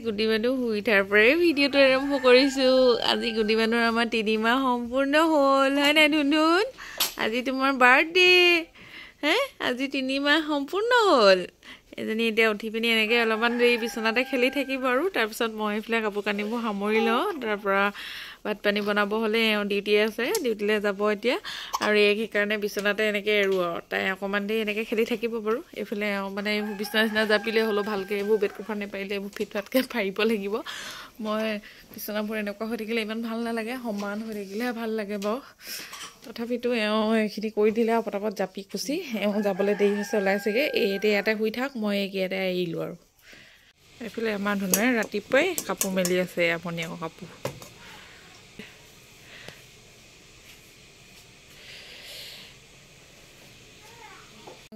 গুটি মানুহ শুই উঠাৰ পৰাই ভিডিঅ'টো আৰম্ভ কৰিছোঁ। আজি গুটি মানুহৰ আমাৰ 3 মাহ সম্পূৰ্ণ হ'ল, হয় নাই ধুনুন? আজি তোমাৰ বাৰ্থডে হে, আজি 3 মাহ সম্পূৰ্ণ হ'ল। এজনী এতিয়া উঠি পিনি এনেকৈ অলপমান দেৰি বিচনাতে খেলি থাকিব আৰু তাৰপিছত মই এইফালে কাপোৰ কানিবোৰ সামৰি লওঁ। তাৰপৰা ভাত পানী বনাব হ'লে এওঁ ডিউটি আছে, ডিউটিলৈ যাব এতিয়া। আৰু এই সেইকাৰণে বিচনাতে এনেকৈ এৰোঁ আৰু তাই অকণমান দেৰি এনেকৈ খেলি থাকিব বাৰু। এইফালে এওঁ মানে এইবোৰ বিচনা চিচনা জাপিলে হ'লেও ভালকৈ এইবোৰ বেড কভাৰ নেপাৰিলে এইবোৰ ফিট ফাটকৈ পাৰিব লাগিব। মই বিচনাবোৰ এনেকুৱা হৈ থাকিলে ইমান ভাল নালাগে, সমান হৈ থাকিলেহে ভাল লাগে বাৰু। তথাপিতো এওঁ এইখিনি কৰি দিলে আৰু পটাপট জাপি কুচি এওঁ যাবলৈ দেৰি হৈছে, ওলাইছেগৈ। এতিয়া ইয়াতে শুই থাক, মই ইয়াতে এৰিলোঁ আৰু। এইফালে আমাৰ ধুনুৱে ৰাতিপুৱাই কাপোৰ মেলি আছে, ভনীয়েকৰ কাপোৰ।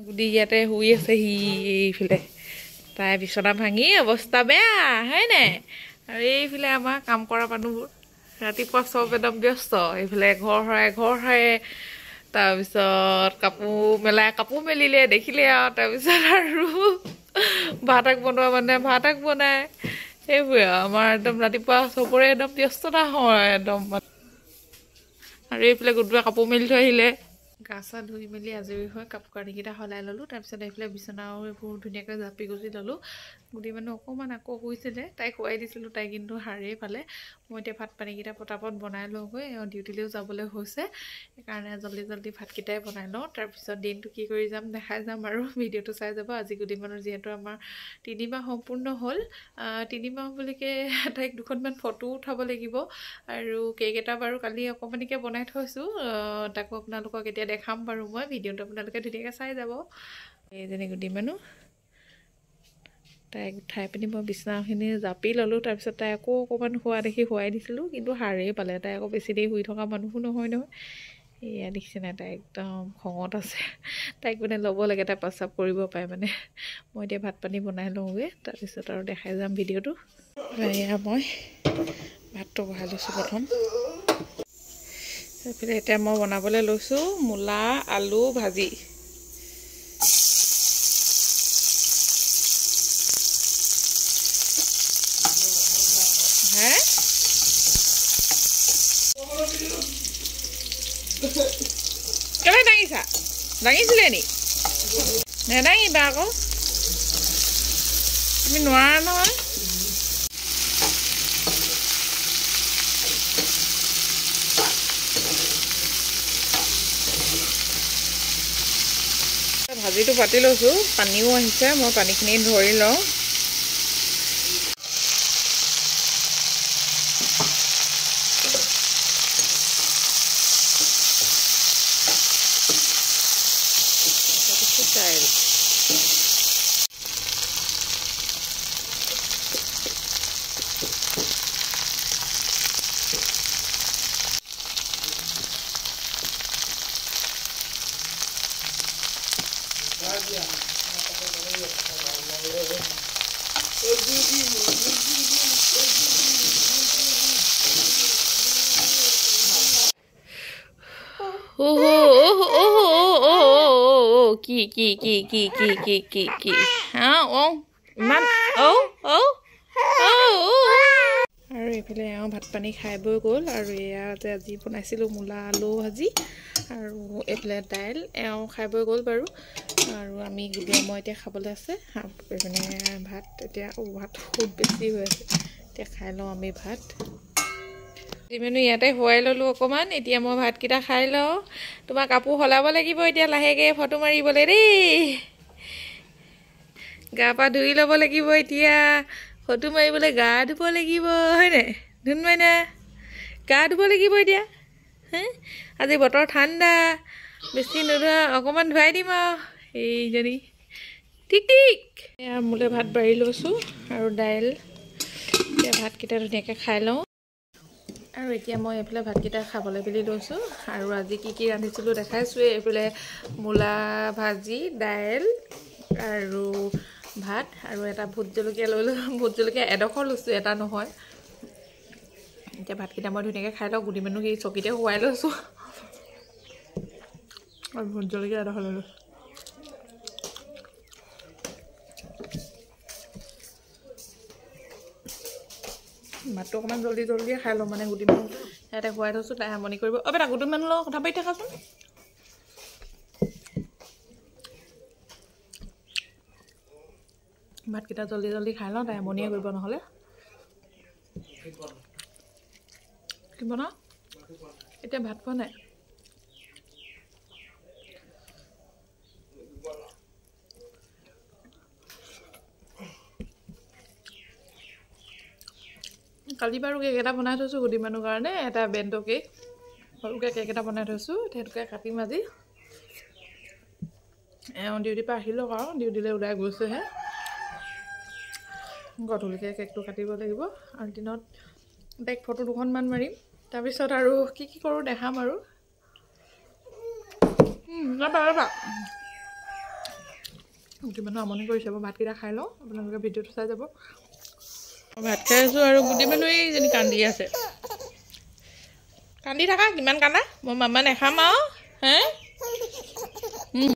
গুটি ইয়াতে শুই আছে সি এইফালে, তাই বিচনা ভাঙি অৱস্থা বেয়া, হয় নাই? আৰু এইফালে আমাৰ কাম কৰা মানুহবোৰ ৰাতিপুৱা চব একদম ব্যস্ত। এইফালে ঘৰ সাৰে, তাৰপিছত কাপোৰ মেলিলে দেখিলে আৰু তাৰপিছত আৰু ভাত বনোৱা মানে ভাত বনায়। সেইবোৰে আৰু আমাৰ একদম ৰাতিপুৱা চবৰে একদম ব্যস্ততা হয় একদম। আৰু এইফালে গুটুৱে কাপোৰ মেলি থৈ আহিলে। গা চা ধুই মেলি আজৰি হৈ কাপোৰ কানিকেইটা সলাই ল'লোঁ। তাৰপিছত এইফালে বিচনাও এইবোৰ ধুনীয়াকৈ জাপি গুচি ল'লোঁ। গুটি মানুহ অকণমান আকৌ শুইছিলে, তাইক শুৱাই দিছিলোঁ, তাই কিন্তু সাৰেই পালে। মই এতিয়া ভাত পানীকেইটা পটাপট বনাই লওঁগৈ, এওঁ ডিউটিলৈও যাবলৈ হৈছে। সেইকাৰণে জল্দি ভাতকেইটাই বনাই লওঁ। তাৰপিছত দিনটো কি কৰি যাম দেখাই যাম আৰু, ভিডিঅ'টো চাই যাব। আজি গুটি মানুহৰ যিহেতু আমাৰ 3 মাহ সম্পূৰ্ণ হ'ল, 3 মাহ বুলিকে তাইক 2খনমান ফটো উঠাব লাগিব। আৰু কেক এটা বাৰু কালি অকণমানিকৈ বনাই থৈছোঁ, তাকো আপোনালোকক এতিয়া দেখাম বাৰু। মই ভিডিঅ'টো আপোনালোকে ধুনীয়াকৈ চাই যাব। এইজনী গুটি মানুহ, তাইক উঠাই পিনি মই বিচনাখিনি জাপি ল'লোঁ। তাৰপিছত তাই আকৌ অকণমান শুৱা দেখি শুৱাই দিছিলোঁ, কিন্তু সাৰেই পালে। তাই আকৌ বেছি দেৰি শুই থকা মানুহো নহয়। এয়া দেখিছে নাই, তাই একদম খঙত আছে। তাইক মানে ল'ব লাগে, তাই প্ৰস্ৰাৱ কৰিব পাৰে মানে। মই এতিয়া ভাত পানী বনাই লওঁগৈ, তাৰপিছত আৰু দেখাই যাম ভিডিঅ'টো। এয়া মই ভাতটো বহাই লৈছোঁ প্ৰথম। তাৰপিছত এতিয়া মই বনাবলৈ লৈছোঁ মূলা আলু ভাজি। হে কেলে দাঙিছিলে নি? নেদাঙিবা আকৌ, তুমি নোৱাৰা নহয়। ভাজিটো পাতি লৈছোঁ, পানীও আহিছে, মই পানীখিনি ধৰি লওঁ। দাইল কি ইমান আৰু এইফালে এওঁ ভাত পানী খাই বৈ গ'ল। আৰু এয়া যে আজি বনাইছিলোঁ মূলা আলু ভাজি, আৰু এইফালে দাইল, এওঁ খাই বৈ গ'ল বাৰু। আৰু আমি মই এতিয়া খাবলৈ আছে মানে ভাত। এতিয়া ভাত খুব বেছি হৈ আছে, এতিয়া খাই লওঁ আমি ভাত। মানে ইয়াতে শুৱাই ল'লোঁ অকণমান। এতিয়া মই ভাতকেইটা খাই লওঁ। তোমাৰ কাপোৰ সলাব লাগিব এতিয়া লাহেকৈ, ফটো মাৰিবলৈ দেই। গা পা ধুই ল'ব লাগিব এতিয়া, ফটো মাৰিবলৈ গা ধুব লাগিব, হয় নাই ধুন মাইনা? গা ধুব লাগিব এতিয়া। আজি বতৰ ঠাণ্ডা, বেছি নোধোৱা, অকণমান ধুৱাই দিম আৰু এইজনী ঠিক। এয়া মোলৈ ভাত বাঢ়ি লৈছোঁ আৰু দাইল। এতিয়া ভাতকেইটা ধুনীয়াকৈ খাই লওঁ। আৰু এতিয়া মই এইফালে ভাতকেইটা খাবলৈ বুলি লৈছোঁ। আৰু আজি কি ৰান্ধিছিলোঁ দেখাইছোঁৱেই। এইফালে মূলা ভাজি, দাইল আৰু ভাত, আৰু এটা ভোট জলকীয়া লৈ ভোট জলকীয়া এডোখৰ লৈছোঁ, এটা নহয়। এতিয়া ভাতকেইটা মই ধুনীয়াকৈ খাই লওঁ। গুটি মানুহ সেই চকীতে শুৱাই লৈছোঁ, আৰু ভোট জলকীয়া এডোখৰ লৈ লৈছোঁ। ভাতটো অকণমান জল্দি জল্দিয়ে খাই লওঁ মানে গুটি মানুহ ইয়াতে খুৱাই থৈছোঁ তাই আমনি কৰিব অ' বেটা গুটি মানুহৰ লগত কথা পাতি থাকাচোন ভাতকেইটা জল্দি জল্দি খাই লওঁ তাই আমনিয়ে কৰিব নহ'লে কি বনাওঁ এতিয়া ভাত খোৱা নাই কালি বাৰু কেক এটা বনাই থৈছোঁ গুটি মানুহৰ কাৰণে এটা বেণ্টো কেক সৰুকৈ কেক এটা বনাই থৈছোঁ সেইটোকে কাটিম আজি ডিউটিৰ পৰা আহিলোঁ আৰু ডিউটিলৈ ওলাই গৈছেহে গধূলিকৈ কেকটো কাটিব লাগিব আৰু দিনত বেক ফটো দুখনমান মাৰিম তাৰপিছত আৰু কি কি কৰোঁ দেখাম আৰু ৰ'বা গুটি মানুহ আমনি কৰিছে মই ভাতকেইটা খাই লওঁ আপোনালোকে ভিডিঅ'টো চাই যাব ভাত খাই আছোঁ আৰু গুটি মানুহ এইজনী কান্দি আছে কান্দি থাকা কিমান কান্দা মই মামা নাখাম আৰু হে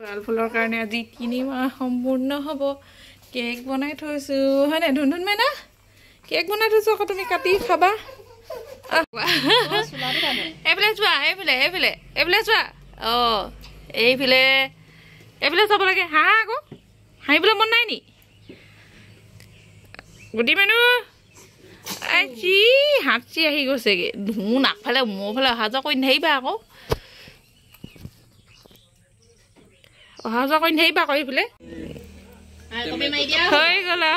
লাল ফুলৰ কাৰণে আজি 3 মাহ সম্পূৰ্ণ হ'ব কেক বনাই থৈছোঁ হয় নাই ধুন মাইনা কেক বনাই থৈছোঁ আকৌ তুমি কাটি খাবা এইফালে চোৱা এইফালে চোৱা অঁ এইফালে চাব লাগে হাঁহা আকৌ হাঁহিবলৈ মন নাই নি গুটি মানুহ আজি হাঁচি আহি গৈছেগৈ ধুন আগফালে মোৰফালে অহা যোৱা কৰি নাথাকিবা আকৌ অহা যোৱা কৰি নাথাকিবা আকৌ এইফালে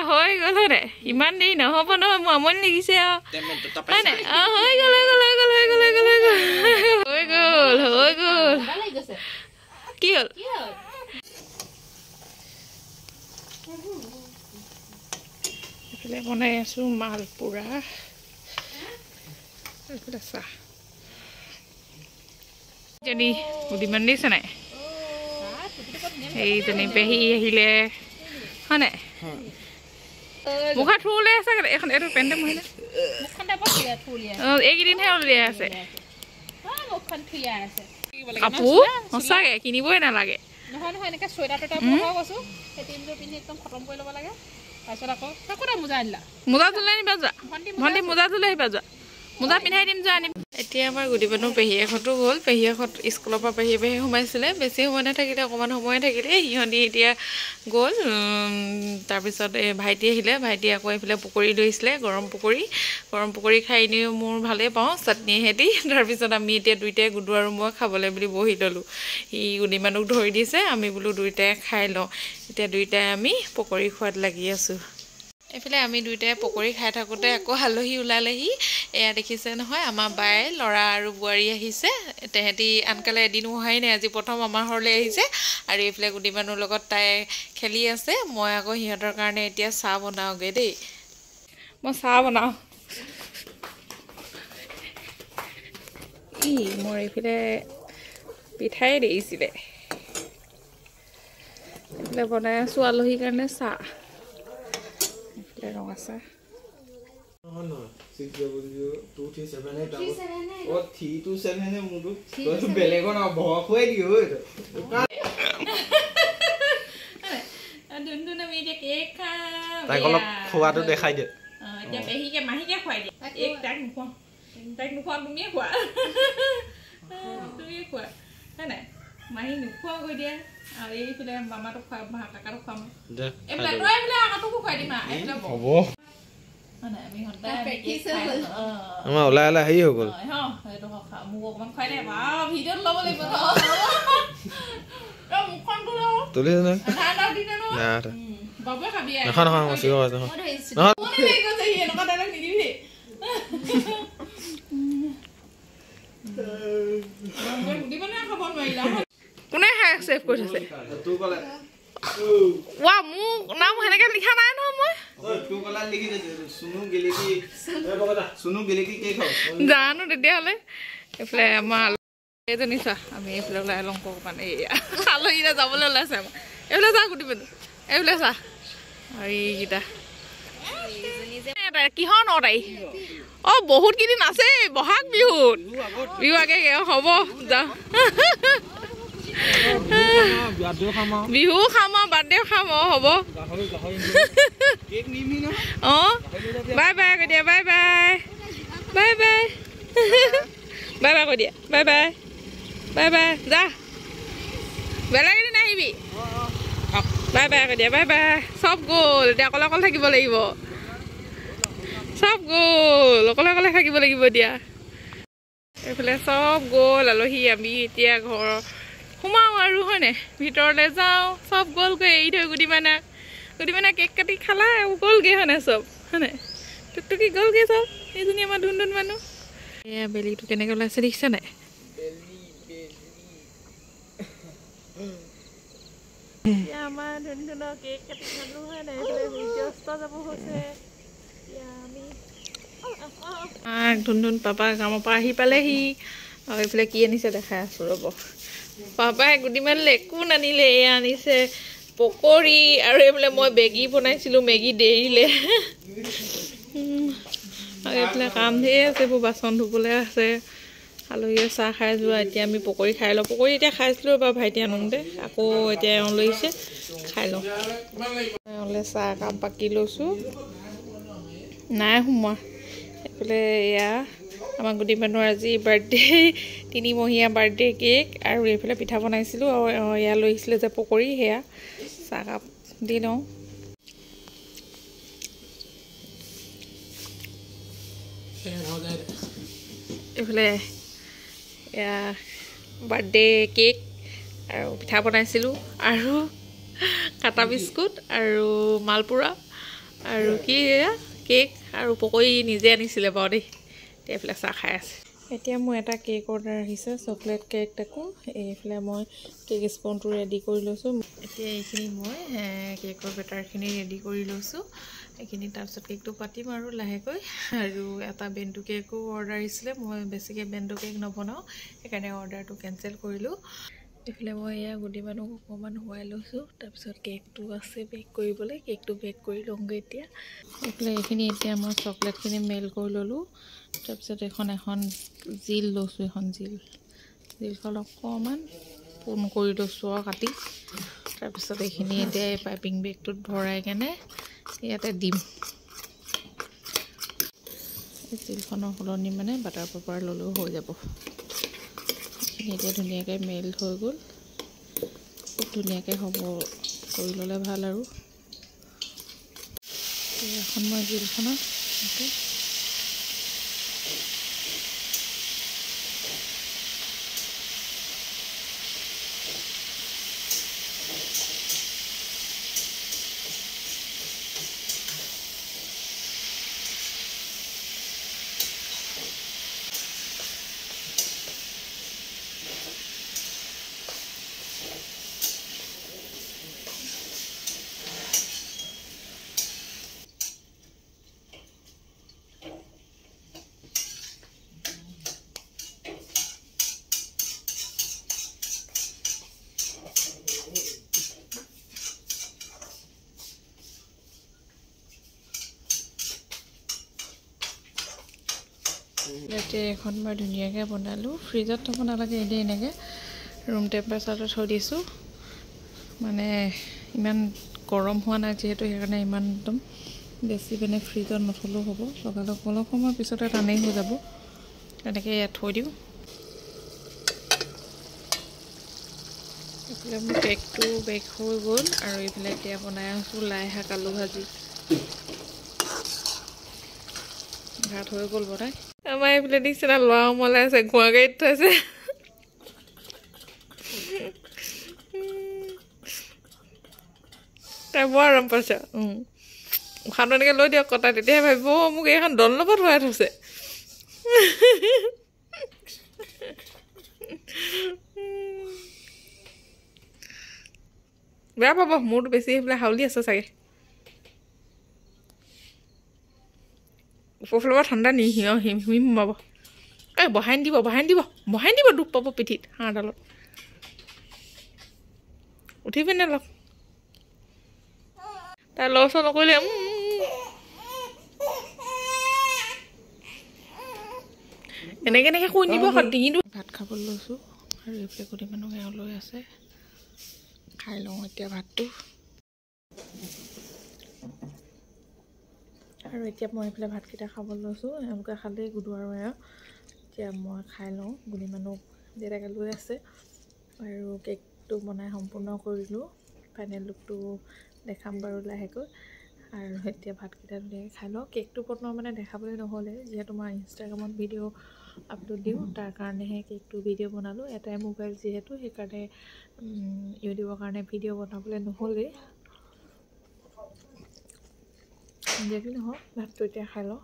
হৈ গ'ল দে ইমান দেৰি নহ'ব নহয় মোৰ আমনি লাগিছে আৰু হয় নাই হৈ গ'ল কি হ'ল এইফালে বনাই আছোঁ মালপুৰা এইফালে চাহ যেনি উদিমান দিছে নাই এইজনী পেহী আহিলে হয় নাই মুখা থুলে আছে এখন এইটো পেণ্টে মহিলা এইকেইদিনহে উলিয়াই আছে কাপোৰ সঁচাকে কিনিবই নালাগে নহয় এনেকৈ চুৱেটাৰ টুৱেটাৰ কৈছোঁ সেই টিমটো পিন্ধি একদম খতম কৰি ল'ব লাগে তাৰপিছত আকৌ মোজা আনিলা মোজা তোলে আনিবা যোৱা ভণ্টি মোজা তোলে আহিবা যোৱা মোজা পিন্ধাই দিম যোৱা আনিম এতিয়া আমাৰ গুটি মানুহ পেহীয়েকহঁতো গ'ল পেহীয়েকহঁত স্কুলৰ পৰা পেহী সোমাইছিলে বেছি সময় নাথাকিলে অকণমান সময়ে থাকিলে সিহঁতি এতিয়া গ'ল তাৰপিছত এই ভাইটি আহিলে ভাইটি আকৌ এইফালে পকৰি লৈছিলে গৰম পকৰি খাই এনেও মোৰ ভালেই পাওঁ চাটনিহেঁতি তাৰপিছত আমি এতিয়া দুইটাই গুডু আৰু মই খাবলৈ বুলি বহি ল'লোঁ সি গুটি মানুহক ধৰি দিছে আমি বোলো দুইটাই খাই লওঁ এতিয়া দুইটাই আমি পকৰি খোৱাত লাগি আছোঁ এইফালে আমি দুইটাই পকৰি খাই থাকোঁতে আকৌ আলহী ওলালেহি এয়া দেখিছে নহয় আমাৰ বাই ল'ৰা আৰু বোৱাৰী আহিছে তেহেঁতি আনকালে এদিনো অহাই নাই আজি প্ৰথম আমাৰ ঘৰলৈ আহিছে আৰু এইফালে গুটি মানুহৰ লগত তাই খেলি আছে মই আকৌ সিহঁতৰ কাৰণে এতিয়া চাহ বনাওঁগৈ দেই মই চাহ বনাওঁ মোৰ এইফালে পিঠাই দিছিলে এইফালে বনাই আছোঁ আলহীৰ কাৰণে চাহ ৰং আছে খোৱাটো দেখাই দিয়ে এতিয়া পেহীকে মাহীকে খুৱাই দিয়ে তাইক নোখোৱা তুমিয়ে খোৱা হয় নাই মাহী নোখোৱা কৈ দিয়া আৰু এইফালে মামাটো খুৱাম কাকাটো খুৱাম এইফালে আকাটোকো খুৱাই দিম হ'ব আমাৰ ওলাই ওলাই হেৰি হৈ গ'ল মোক অকণমান খুৱাই দে ভিডিঅ'ত ল'ব লাগিব তুলি বাবুৱে খাবি কোনে ছেভ কৰি থৈছে ৱা মোক নাম সেনেকে লিখা নাই নহয় মই জানো তেতিয়াহ'লে এইফালে আমাৰ এজনী চোৱা আমি এইফালে ওলাই লওঁ অকণমান এয়া আলহীটা যাবলৈ ওলাইছে আমাৰ এইফালে চা গুটি পেলো এইফালে চা আৰু এইকেইটা কিহৰ 9 তাৰিখ অঁ বহুত কেইদিন আছে বহাগ বিহুত বিহু আগে হ'ব যাওঁ বিহু খাম আৰু বাৰ্থডে খাম হ'ব অঁ বাই বাই কৈ দিয়া bye bye bye bye bye bye কৈ দিয়া বাই বাই বাই বাই যা বেলেগ এদিন আহিবি বাই বাই কৈ দিয়া বাই বাই চব গ'ল এতিয়া অকলে অকলে থাকিব লাগিব চব গ'ল অকলে অকলে থাকিব লাগিব এতিয়া এইফালে চব গ'ল আলহী আমি এতিয়া ঘৰ সোমাওঁ আৰু হয়নে ভিতৰলৈ যাওঁ চব গ'লগৈ এৰি থৈ গুটিমানা কেক কাটি খালা গ'লগৈ হয়নে চব হয়নে টুকটুকি গ'লগৈ চব এইজনী আমাৰ ধুন মানুহ এয়া বেলিটো কেনেকৈ ওলাইছে দেখিছা নাই আমাৰ ধুনৰ কেক কাটি খালো হয় নাই সূৰ্যাস্ত যাব হৈছে ধুন পাপা কামৰ পৰা আহি পালেহি আৰু এইফালে কি আনিছে দেখাই আছো ৰ'ব পাপাই গুটিমানলৈ একো নানিলে এয়া আনিছে পকৰি আৰু এইফালে মই মেগী বনাইছিলোঁ মেগী দেৰিলে আৰু এইফালে কাম ধেৰ আছে এইবোৰ বাচন ধুবলৈ আছে আলহীয়ে চাহ খাই যোৱা এতিয়া আমি পকৰি খাই লওঁ পকৰি এতিয়া খাইছিলোঁ বাৰু ভাইটি আনোতে আকৌ এতিয়া এওঁ লৈছে খাই লওঁ এওঁলৈ চাহ একাপ বাকি লৈছোঁ নাই সোমোৱা এইফালে এয়া আমাৰ গুটি মানুহৰ আজি বাৰ্থডে 3মহীয়া বাৰ্থডে কেক আৰু এইফালে পিঠা বনাইছিলোঁ আৰু এয়া লৈ আহিছিলে যে পকৰি সেয়া চাহকাপ দি লওঁ এইফালে এয়া বাৰ্থডে কেক আৰু পিঠা বনাইছিলোঁ আৰু কাটা বিস্কুট আৰু মালপোৰা আৰু কি এয়া কেক আৰু পকৰি নিজে আনিছিলে বাৰু দেই এইফালে চাহ খাই আছে এতিয়া মোৰ এটা কেক অৰ্ডাৰ আহিছে চকলেট কেক তাকো এইফালে মই কেক স্পনটো ৰেডি কৰি লৈছোঁ এতিয়া এইখিনি মই কেকৰ বেটাৰখিনি ৰেডি কৰি লৈছোঁ এইখিনি তাৰপিছত কেকটো পাতিম আৰু লাহেকৈ আৰু এটা বেণ্টো কেকো অৰ্ডাৰ আহিছিলে মই বেছিকৈ বেণ্টো কেক নবনাওঁ সেইকাৰণে অৰ্ডাৰটো কেঞ্চেল কৰিলোঁ এইফালে মই এয়া গুটি মানুহক অকণমান শুৱাই লৈছোঁ তাৰপিছত কেকটো আছে বেক কৰিবলৈ কেকটো বেক কৰি লওঁগৈ এতিয়া এইফালে এইখিনি এতিয়া মই চকলেটখিনি মেল্ট কৰি ল'লোঁ তাৰপিছত এখন জিল লৈছোঁ জিলখন অকণমান পোন কৰি লৈছোঁ আৰু কাটি তাৰপিছত এইখিনি এতিয়া এই পাইপিং বেগটোত ভৰাই কেনে ইয়াতে দিম জিলখনৰ সলনি মানে বাটাৰ পেপাৰ ল'লেও হৈ যাব এইখিনি এতিয়া ধুনীয়াকৈ মেল্ট হৈ গ'ল খুব ধুনীয়াকৈ হ'ব কৰি ল'লে ভাল আৰু এখন মই জিলখনত এতিয়া এখন মই ধুনীয়াকৈ বনালোঁ ফ্ৰিজত থ'ব নালাগে এনেকৈ ৰুম টেম্পাৰেচাৰতে থৈ দিছোঁ মানে ইমান গৰম হোৱা নাই যিহেতু সেইকাৰণে ইমান একদম বেছি মানে ফ্ৰিজত নথ'লেও হ'ব লগালগ অলপ সময়ৰ পিছতে টানেই হৈ যাব তেনেকৈ ইয়াত থৈ দিওঁ এইফালে মোৰ কেকটো বেক হৈ গ'ল আৰু এইফালে এতিয়া বনাই আছোঁ লাই শাক আলু ভাজি ভাত হৈ গ'ল বনাই আমাৰ এইফালে নিচিনা ল'ৰা সমলাই আছে ঘোঁৰা গাড়ীত থৈছে তাই বৰ আৰাম পাইছে উশাহটো এনেকৈ লৈ দিয়ক কটা তেতিয়াহে ভাবিব মোক এইখন দল লগত ভৰাই থৈছে বেয়া পাব মোৰতো বেছি সেইবিলাক হাউলি আছে চাগে উপৰফালৰ পৰা ঠাণ্ডা হিম সোমাব এই বহাই দিব দুখ পাব পিঠিত হাঁহডালত উঠিবি নে লগ তাই লছ নকৰিলে এনেকৈ শুই নিব ডিঙিটো ভাত খাবলৈ লৈছোঁ আৰু এইফালে গোটেই মানুহ এওঁ লৈ আছে খাই লওঁ এতিয়া ভাতটো আৰু এতিয়া মই এইফালে ভাতকেইটা খাবলৈ লৈছোঁ এওঁলোকে খালেই গুডু আৰু এতিয়া মই খাই লওঁ গুণি মানুহ দেউতাকে লৈ আছে আৰু কেকটো বনাই সম্পূৰ্ণ কৰিলোঁ ফাইনেল লুকটো দেখাম বাৰু লাহেকৈ আৰু এতিয়া ভাতকেইটা ধুনীয়াকৈ খাই লওঁ কেকটো বনোৱা মানে দেখাবলৈ নহ'লে যিহেতু মই ইনষ্টাগ্ৰামত ভিডিঅ' আপলোড দিওঁ তাৰ কাৰণেহে কেকটো ভিডিঅ' বনালোঁ এটাই মোবাইল যিহেতু সেইকাৰণে ইউটিউবৰ কাৰণে ভিডিঅ' বনাবলৈ নহ'লেই যদি নহওক ভাতটো এতিয়া খাই লওঁ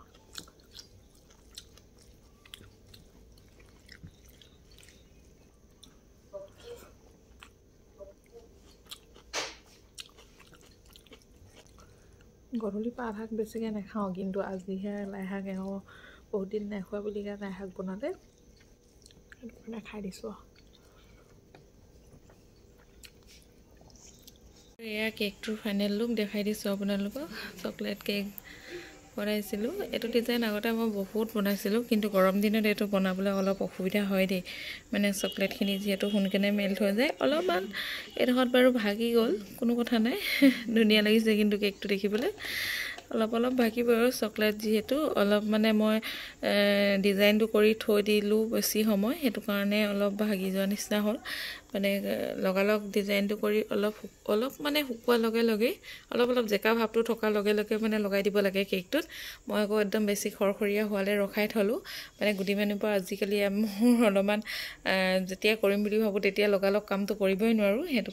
গধূলি পাত শাক বেছিকৈ নাখাওঁ কিন্তু আজিহে লাই শাক এওঁ বহুত দিন নাখোৱা বুলি লাই শাক বনালে সেইটো কাৰণে খাই দিছোঁ এয়া কেকটোৰ ফাইনেল লুক দেখাই দিছোঁ আপোনালোকক চকলেট কেক বনাইছিলোঁ এইটো ডিজাইন আগতে মই বহুত বনাইছিলোঁ কিন্তু গৰম দিনত এইটো বনাবলৈ অলপ অসুবিধা হয় দেই মানে চকলেটখিনি যিহেতু সোনকালে মেল্ট হৈ যায় অলপমান এইডোখৰত বাৰু ভাগি গ'ল কোনো কথা নাই ধুনীয়া লাগিছে কিন্তু কেকটো দেখিবলৈ অলপ ভাগিব আৰু চকলেট যিহেতু অলপ মানে মই ডিজাইনটো কৰি থৈ দিলোঁ বেছি সময় সেইটো কাৰণে অলপ ভাগি যোৱা নিচিনা হ'ল মানে লগালগ ডিজাইনটো কৰি অলপ মানে শুকোৱাৰ লগে লগে অলপ জেকা ভাৱটো থকাৰ লগে লগে মানে লগাই দিব লাগে কেকটোত মই আকৌ একদম বেছি খৰখৰীয়া হোৱালে ৰখাই থলোঁ মানে গুটি মানুহৰ পৰা আজিকালি মোৰ অলপমান যেতিয়া কৰিম বুলি ভাবোঁ তেতিয়া লগালগ কামটো কৰিবই নোৱাৰোঁ সেইটো